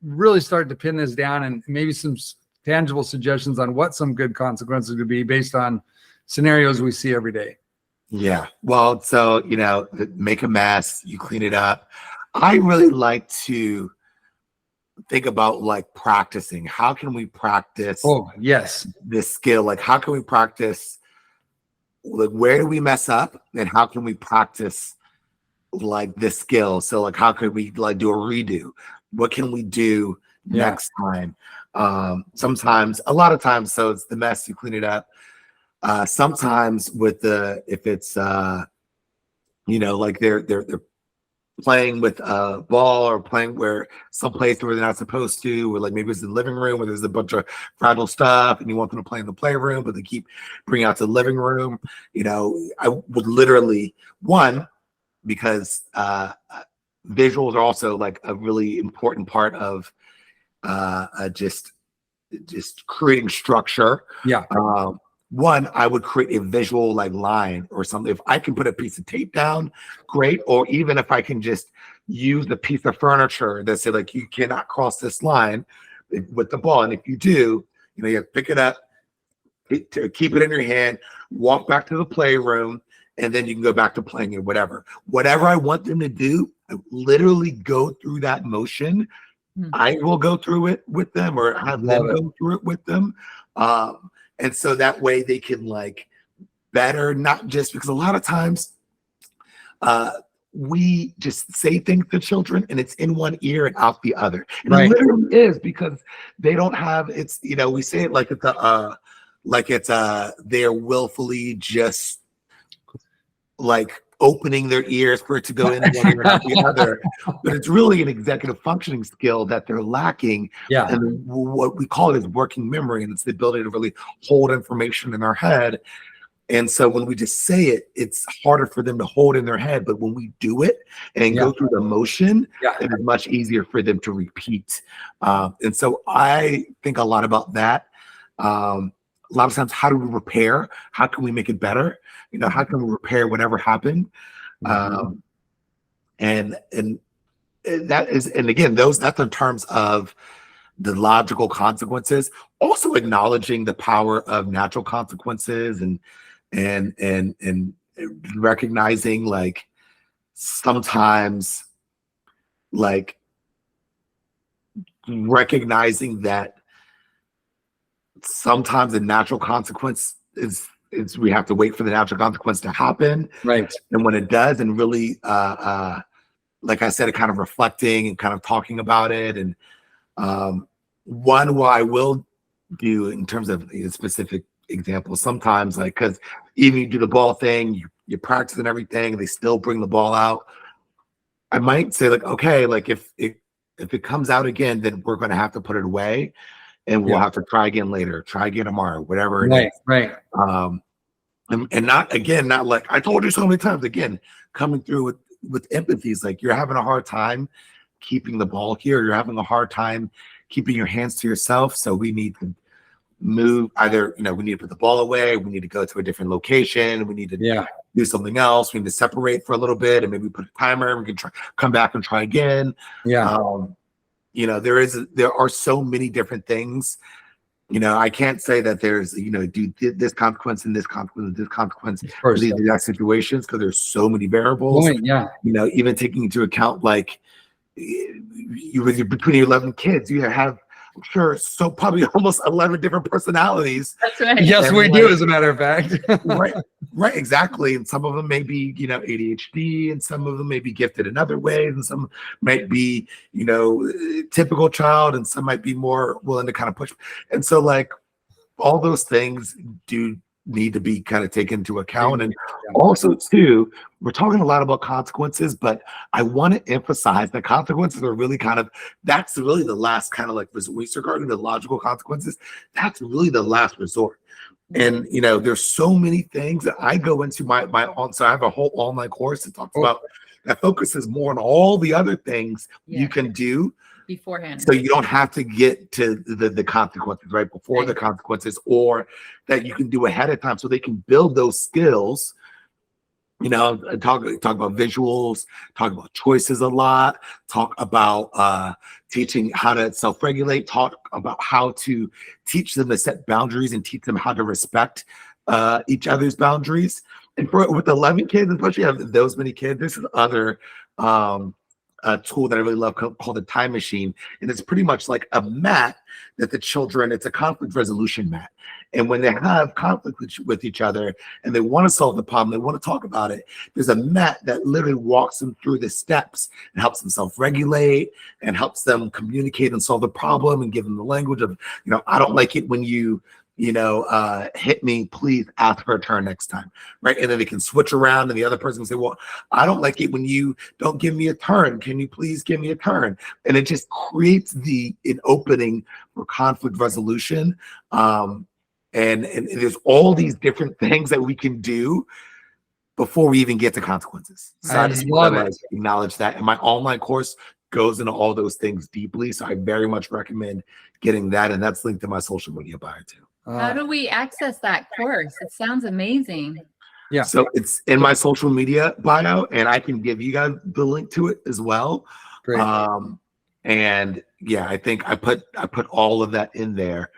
really start to pin this down, and maybe some tangible suggestions on what some good consequences could be based on scenarios we see every day. Yeah. Well, so, make a mess, you clean it up. I really like to think about like practicing. How can we practice? Oh, yes. This skill? Like, how can we practice? Like, where do we mess up, and how can we practice like this skill? So like, how could we like do a redo? What can we do next time? Sometimes, a lot of times, so it's the mess, you clean it up. sometimes with if it's like they're playing with a ball or playing where someplace where they're not supposed to, or like maybe it's the living room where there's a bunch of fragile stuff and you want them to play in the playroom, but they keep bringing out to the living room. I would literally, one, because visuals are also like a really important part of just creating structure. Yeah. One, I would create a visual like line or something. If I can put a piece of tape down, great. Or even if I can just use the piece of furniture that say like, you cannot cross this line with the ball. And if you do, you have to pick it up, keep it in your hand, walk back to the playroom, and then you can go back to playing it, whatever I want them to do. I literally go through that motion. I will go through it with them or have them go through it with them. And so that way they can like better, not just because a lot of times we just say things to children and it's in one ear and out the other. And it literally is because they don't have, we say it like they're willfully just like opening their ears for it to go in one ear and out the other. But it's really an executive functioning skill that they're lacking. Yeah. And what we call it is working memory, and it's the ability to really hold information in our head. And so when we just say it, it's harder for them to hold in their head. But when we do it and go through the motion, it is much easier for them to repeat. And so I think a lot about that. A lot of times, how do we repair? How can we make it better? How can we repair whatever happened? And that is, and again, that's in terms of the logical consequences. Also acknowledging the power of natural consequences and recognizing like sometimes like recognizing that sometimes the natural consequence is we have to wait for the natural consequence to happen. Right. And when it does, and really, like I said, kind of reflecting and kind of talking about it. And what I will do in terms of specific examples, sometimes like, because even you do the ball thing, you practice and everything, they still bring the ball out. I might say like, okay, like if it comes out again, then we're going to have to put it away. And we'll have to try again later, try again tomorrow, whatever it is. Right. And not like I told you so many times, again, coming through with empathy is like, you're having a hard time keeping the ball here. You're having a hard time keeping your hands to yourself. So we need to move either, we need to put the ball away. We need to go to a different location. We need to do something else. We need to separate for a little bit and maybe put a timer. We can come back and try again. Yeah. There are so many different things. I can't say that there's, do this consequence and this consequence and this consequence for these exact situations, because there's so many variables. Even taking into account like between your 11 kids, you have, I'm sure, so probably almost 11 different personalities. That's right. Yes, and we do, as a matter of fact. Right, exactly. And some of them may be, ADHD, and some of them may be gifted in other ways, and some might be, typical child, and some might be more willing to kind of push. And so, like, all those things do need to be kind of taken into account. And also, too, we're talking a lot about consequences, but I want to emphasize that consequences are really that's really the last kind of like, regarding the logical consequences, that's really the last resort. And, there's so many things that I go into so I have a whole online course that talks about, that focuses more on all the other things you can do beforehand, so you don't have to get to the consequences right before the consequences, or that you can do ahead of time so they can build those skills. Talk about visuals, talk about choices a lot, talk about teaching how to self-regulate, talk about how to teach them to set boundaries and teach them how to respect each other's boundaries. And with 11 kids, especially have those many kids, this is other a tool that I really love called the time machine. And it's pretty much like a mat that the children, it's a conflict resolution mat. And when they have conflict with each other and they want to solve the problem, they want to talk about it, there's a mat that literally walks them through the steps and helps them self-regulate and helps them communicate and solve the problem and give them the language of, I don't like it when you hit me, please ask for a turn next time, right? And then they can switch around, and the other person can say, well, I don't like it when you don't give me a turn. Can you please give me a turn? And it just creates an opening for conflict resolution. And there's all these different things that we can do before we even get to consequences. So I just want to acknowledge that. And my online course goes into all those things deeply. So I very much recommend getting that. And that's linked to my social media bio too. How do we access that course? It sounds amazing. Yeah. So it's in my social media bio, and I can give you guys the link to it as well. Great. And yeah, I think I put all of that in there.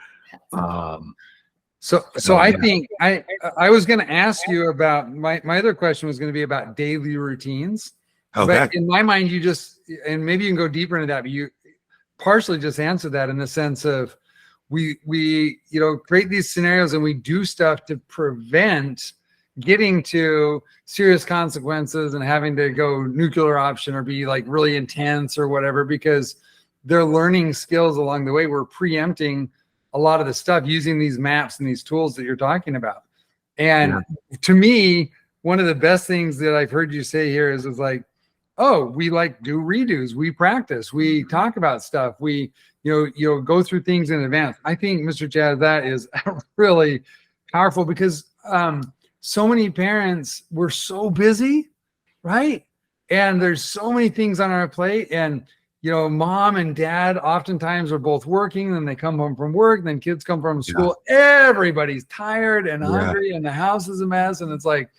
So I think I was going to ask you about my other question was going to be about daily routines. Okay. But in my mind, you just, and maybe you can go deeper into that, but you partially just answered that in the sense of we create these scenarios and we do stuff to prevent getting to serious consequences and having to go nuclear option or be like really intense or whatever, because they're learning skills along the way. We're preempting a lot of the stuff using these maps and these tools that you're talking about. And to me, one of the best things that I've heard you say here is like, oh, we like do redos, we practice, we talk about stuff, we go through things in advance. I think, Mr. Chazz, that is really powerful because so many parents, we're so busy, right? And there's so many things on our plate, and mom and dad oftentimes are both working, then they come home from work, then kids come from school. Everybody's tired and hungry, and the house is a mess. And it's like,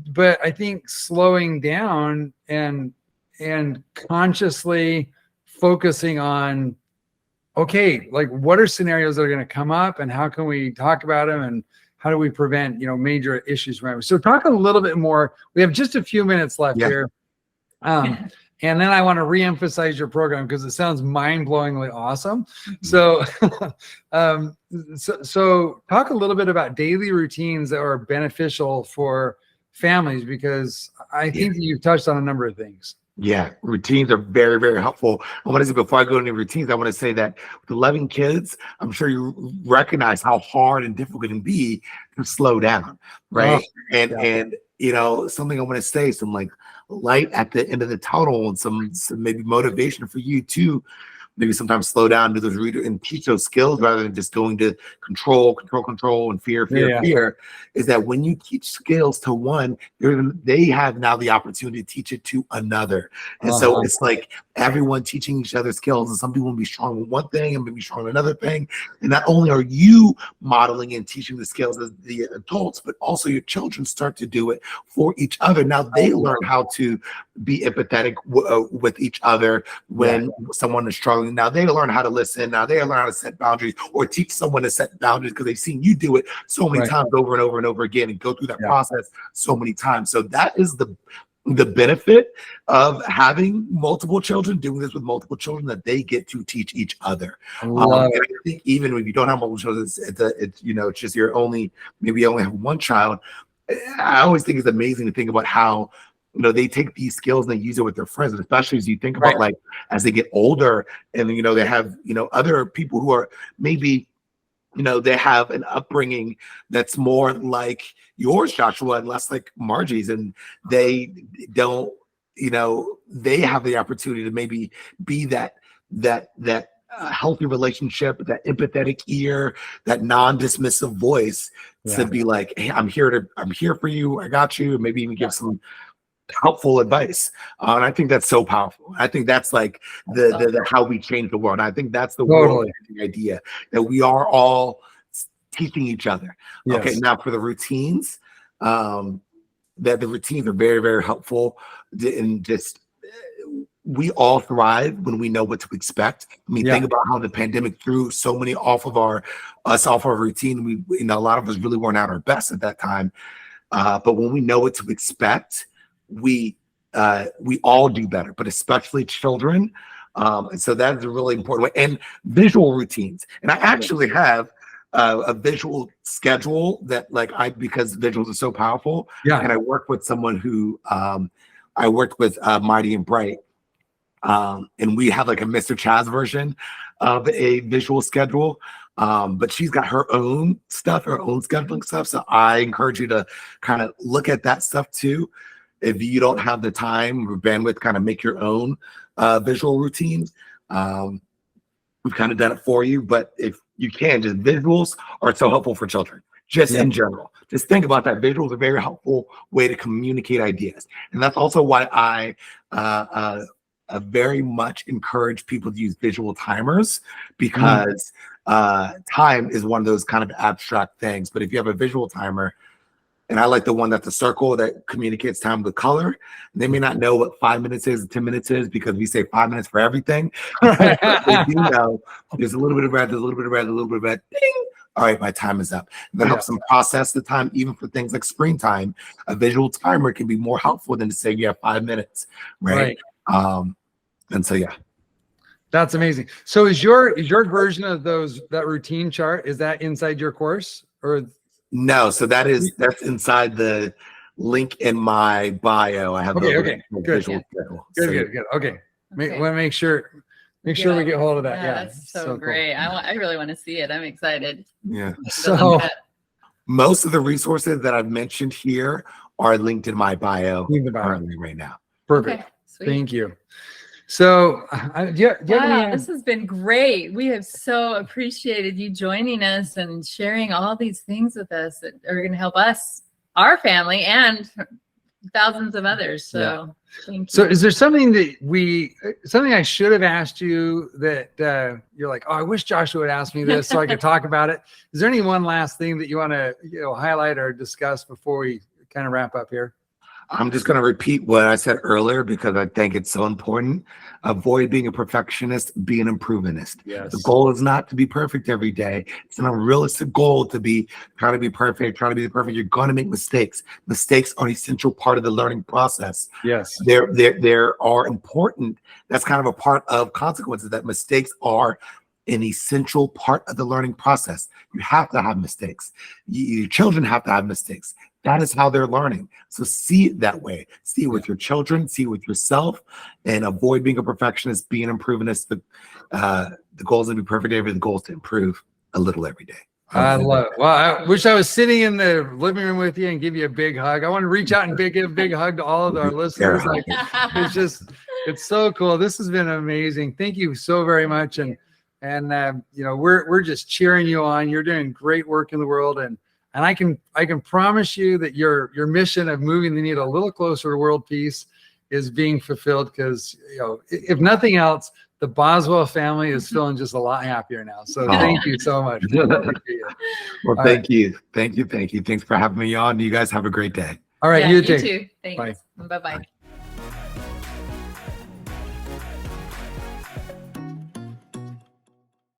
but I think slowing down and consciously focusing on, okay, like what are scenarios that are going to come up, and how can we talk about them, and how do we prevent major issues from happening? So talk a little bit more. We have just a few minutes left here. And then I want to reemphasize your program because it sounds mind-blowingly awesome. So, so talk a little bit about daily routines that are beneficial for families, because I think you've touched on a number of things. Yeah, routines are very, very helpful. I want to say, before I go into routines, I want to say that with 11 kids, I'm sure you recognize how hard and difficult it can be to slow down, right? And something I want to say, some like light at the end of the tunnel, and some maybe motivation for you to maybe sometimes slow down, do those reader and teach those skills rather than just going to control and fear, is that when you teach skills to one, they have now the opportunity to teach it to another. And so it's like everyone teaching each other skills, and some people will be strong with one thing and maybe strong with another thing. And not only are you modeling and teaching the skills as the adults, but also your children start to do it for each other. Now they learn how to be empathetic with each other when someone is struggling. Now they learn how to listen. Now they learn how to set boundaries, or teach someone to set boundaries because they've seen you do it so many times over and over and over again, and go through that process so many times. So that is the benefit of having multiple children, doing this with multiple children, that they get to teach each other. And I think even if you don't have multiple children, it's just maybe you only have one child. I always think it's amazing to think about how they take these skills and they use it with their friends, and especially as you think about like as they get older, and they have other people who are maybe they have an upbringing that's more like yours, Joshua, and less like Margie's, and they don't they have the opportunity to maybe be that healthy relationship, that empathetic ear, that non-dismissive voice to be like, hey, I'm here for you, I got you, and maybe even give some helpful advice. And I think that's so powerful. I think that's like the how we change the world. And I think that's the world idea, that we are all teaching each other. Okay, now for the routines, that the routines are very, very helpful. And just we all thrive when we know what to expect. I mean, think about how the pandemic threw so many off of our routine. We a lot of us really weren't at our best at that time. But when we know what to expect, we all do better, but especially children. And so that is a really important way. And visual routines. And I actually have a visual schedule that because visuals are so powerful. And I work with someone who I worked with Mighty and Bright. And we have like a Mr. Chazz version of a visual schedule. But she's got her own stuff, her own scheduling stuff. So I encourage you to kind of look at that stuff too. If you don't have the time or bandwidth, kind of make your own visual routine. We've kind of done it for you, but if you can, just visuals are so helpful for children, just in general. Just think about that. Visuals are a very helpful way to communicate ideas. And that's also why I very much encourage people to use visual timers, because time is one of those kind of abstract things. But if you have a visual timer, and I like the one that's a circle that communicates time with color. They may not know what 5 minutes is, 10 minutes is, because we say 5 minutes for everything. They do know there's a little bit of red, there's a little bit of red, a little bit of red. Ding! All right, my time is up. And that helps them process the time, even for things like screen time. A visual timer can be more helpful than to say you have 5 minutes, right? And so, yeah. That's amazing. So is your version of that routine chart, is that inside your course, or? No, so that's inside the link in my bio. I have good. Visual schedule. Good. Okay. Want to make sure we get hold of that. Yeah, that's so great. Cool. I really want to see it. I'm excited. Yeah. So most of the resources that I've mentioned here are linked in my bio currently right now. Perfect. Okay, thank you. So, this has been great. We have so appreciated you joining us and sharing all these things with us that are going to help us, our family, and thousands of others. So, thank you. So, is there something something I should have asked you that you're like, oh, I wish Joshua would ask me this so I could talk about it? Is there any one last thing that you want to highlight or discuss before we kind of wrap up here? I'm just going to repeat what I said earlier because I think it's so important. Avoid being a perfectionist, be an improvementist. Yes. The goal is not to be perfect every day. It's an unrealistic goal to trying to be perfect, trying to be perfect. You're going to make mistakes. Mistakes are an essential part of the learning process. Yes. There are important. That's kind of a part of consequences, that mistakes are an essential part of the learning process. You have to have mistakes. Your children have to have mistakes. That is how they're learning. So see it that way. See it with your children, see it with yourself, and avoid being a perfectionist, be an improvementist. The goal is to be perfect every day. The goal is to improve a little every day. I love it. Well, I wish I was sitting in the living room with you and give you a big hug. I want to reach out and give a big hug to all of our listeners. Like, it's so cool. This has been amazing. Thank you so very much. And we're just cheering you on. You're doing great work in the world, and I can promise you that your mission of moving the needle a little closer to world peace is being fulfilled, because if nothing else, the Boswell family is feeling just a lot happier now. So thank you so much. Well, thank you. Thanks for having me on. You guys have a great day. All right, you too. Thanks. Bye-bye.